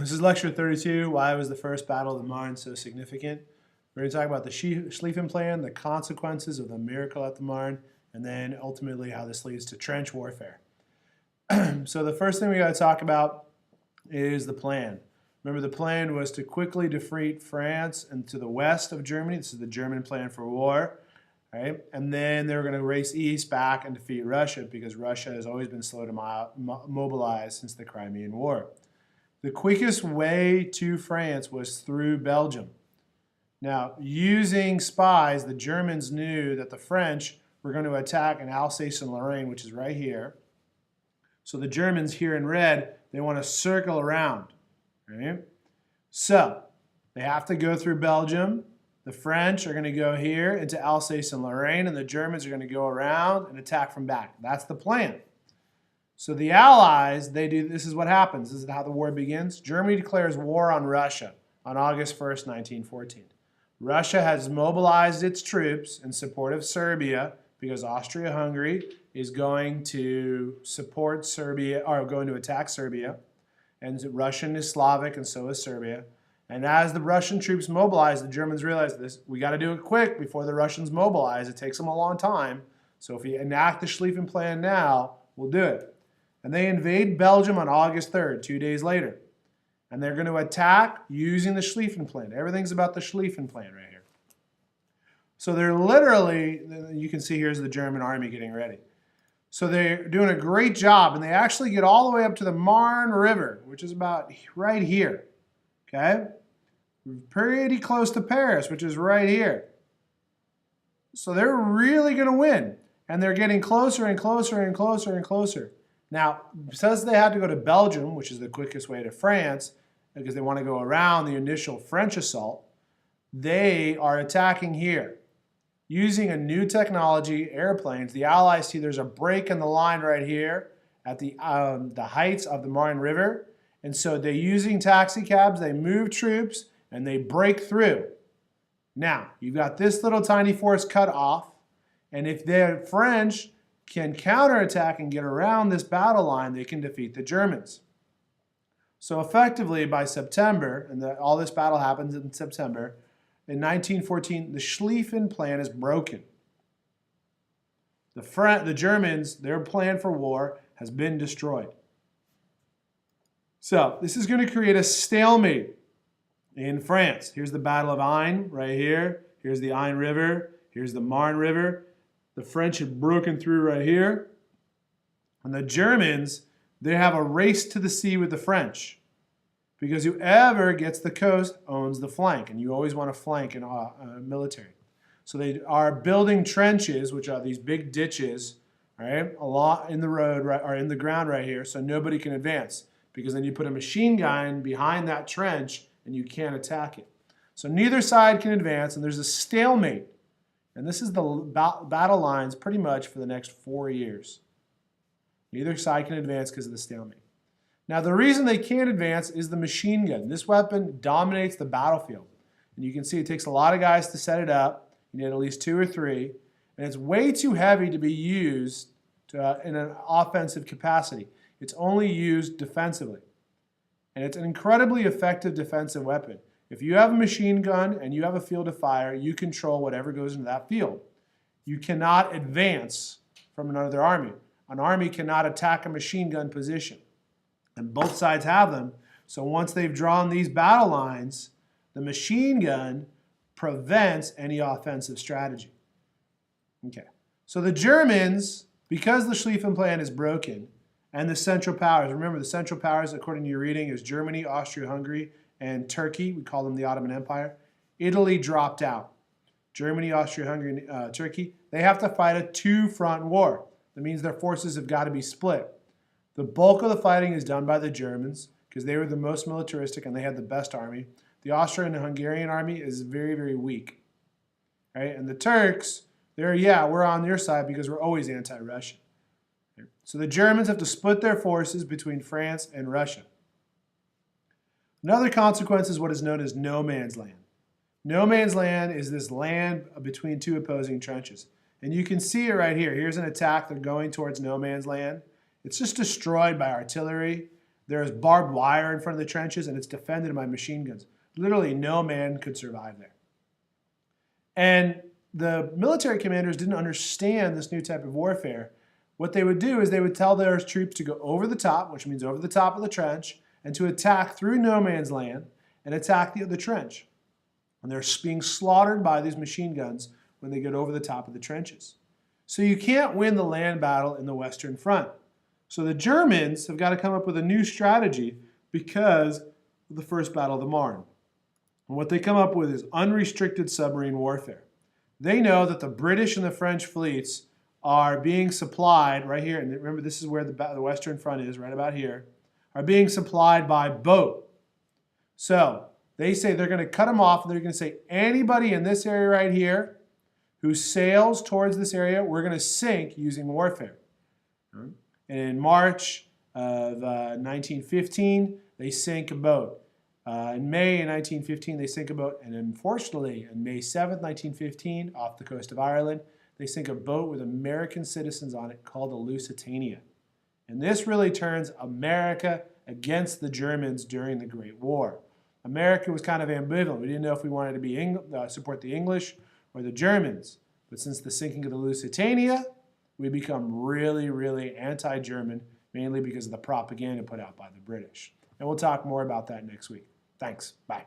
This is lecture 32, why was the First Battle of the Marne so significant? We're going to talk about the Schlieffen Plan, the consequences of the miracle at the Marne, and then ultimately how this leads to trench warfare. So the first thing we got to talk about is the plan. Remember, the plan was to quickly defeat France and to the west of Germany. This is the German plan for war. Right? And then they were going to race east back and defeat Russia because Russia has always been slow to mobilize since the Crimean War. The quickest way to France was through Belgium. Now, using spies, the Germans knew that the French were going to attack in Alsace and Lorraine, which is right here. So the Germans here in red, they want to circle around. Right? So they have to go through Belgium. The French are going to go here into Alsace and Lorraine, and the Germans are going to go around and attack from back. That's the plan. So the Allies, this is what happens. This is how the war begins. Germany declares war on Russia on August 1st, 1914. Russia has mobilized its troops in support of Serbia because Austria-Hungary is going to support Serbia, or going to attack Serbia. And Russian is Slavic, and so is Serbia. And as the Russian troops mobilize, the Germans realize this. We got to do it quick before the Russians mobilize. It takes them a long time. So if we enact the Schlieffen Plan now, we'll do it. And they invade Belgium on August 3rd, 2 days later. And they're going to attack using the Schlieffen Plan. Everything's about the Schlieffen Plan right here. So they're literally, you can see here's the German army getting ready. So they're doing a great job, and they actually get all the way up to the Marne River, which is about right here. Okay? Pretty close to Paris, which is right here. So they're really going to win. And they're getting closer and closer and closer and closer. Now, because they had to go to Belgium, which is the quickest way to France, because they want to go around the initial French assault, they are attacking here. Using a new technology, airplanes, the Allies see there's a break in the line right here at the heights of the Marne River. And so they're using taxi cabs, they move troops, and they break through. Now, you've got this little tiny force cut off, and if the French can counterattack and get around this battle line, they can defeat the Germans. So effectively, by September, and all this battle happens in September, in 1914, the Schlieffen Plan is broken. The Germans, their plan for war has been destroyed. So this is going to create a stalemate in France. Here's the Battle of Aisne right here. Here's the Aisne River. Here's the Marne River. The French have broken through right here. And the Germans, they have a race to the sea with the French. Because whoever gets the coast owns the flank. And you always want to flank in military. So they are building trenches, which are these big ditches, right, a lot in the road, right, or in the ground right here, so nobody can advance. Because then you put a machine gun behind that trench and you can't attack it. So neither side can advance, and there's a stalemate. And this is the battle lines pretty much for the next 4 years. Neither side can advance because of the stalemate. Now, the reason they can't advance is the machine gun. This weapon dominates the battlefield. And you can see it takes a lot of guys to set it up. You need at least 2 or 3. And it's way too heavy to be used in an offensive capacity. It's only used defensively. And it's an incredibly effective defensive weapon. If you have a machine gun and you have a field of fire, you control whatever goes into that field. You cannot advance from another army. An army cannot attack a machine gun position. And both sides have them. So once they've drawn these battle lines, the machine gun prevents any offensive strategy. Okay. So the Germans, because the Schlieffen Plan is broken, and the Central Powers, remember the Central Powers, according to your reading, is Germany, Austria-Hungary, and Turkey. We call them the Ottoman Empire. Italy dropped out. Germany, Austria-Hungary, and Turkey, they have to fight a two-front war. That means their forces have got to be split. The bulk of the fighting is done by the Germans because they were the most militaristic and they had the best army. The Austrian and Hungarian army is very, very weak. Right? And the Turks, we're on their side because we're always anti-Russian. So the Germans have to split their forces between France and Russia. Another consequence is what is known as no man's land. No man's land is this land between two opposing trenches. And you can see it right here. Here's an attack. They're going towards no man's land. It's just destroyed by artillery. There's barbed wire in front of the trenches, and it's defended by machine guns. Literally no man could survive there. And the military commanders didn't understand this new type of warfare. What they would do is they would tell their troops to go over the top, which means over the top of the trench, and to attack through no man's land and attack the trench. And they're being slaughtered by these machine guns when they get over the top of the trenches. So you can't win the land battle in the Western Front. So the Germans have got to come up with a new strategy because of the First Battle of the Marne. And what they come up with is unrestricted submarine warfare. They know that the British and the French fleets are being supplied right here, and remember this is where the Western Front is, right about here, are being supplied by boat. So they say they're going to cut them off, and they're going to say anybody in this area right here who sails towards this area, we're going to sink using warfare. And in March of 1915, they sank a boat. In May of 1915, they sank a boat, and unfortunately, on May 7th, 1915, off the coast of Ireland, they sank a boat with American citizens on it called the Lusitania. And this really turns America against the Germans during the Great War. America was kind of ambivalent. We didn't know if we wanted to support the English or the Germans. But since the sinking of the Lusitania, we become really, really anti-German, mainly because of the propaganda put out by the British. And we'll talk more about that next week. Thanks. Bye.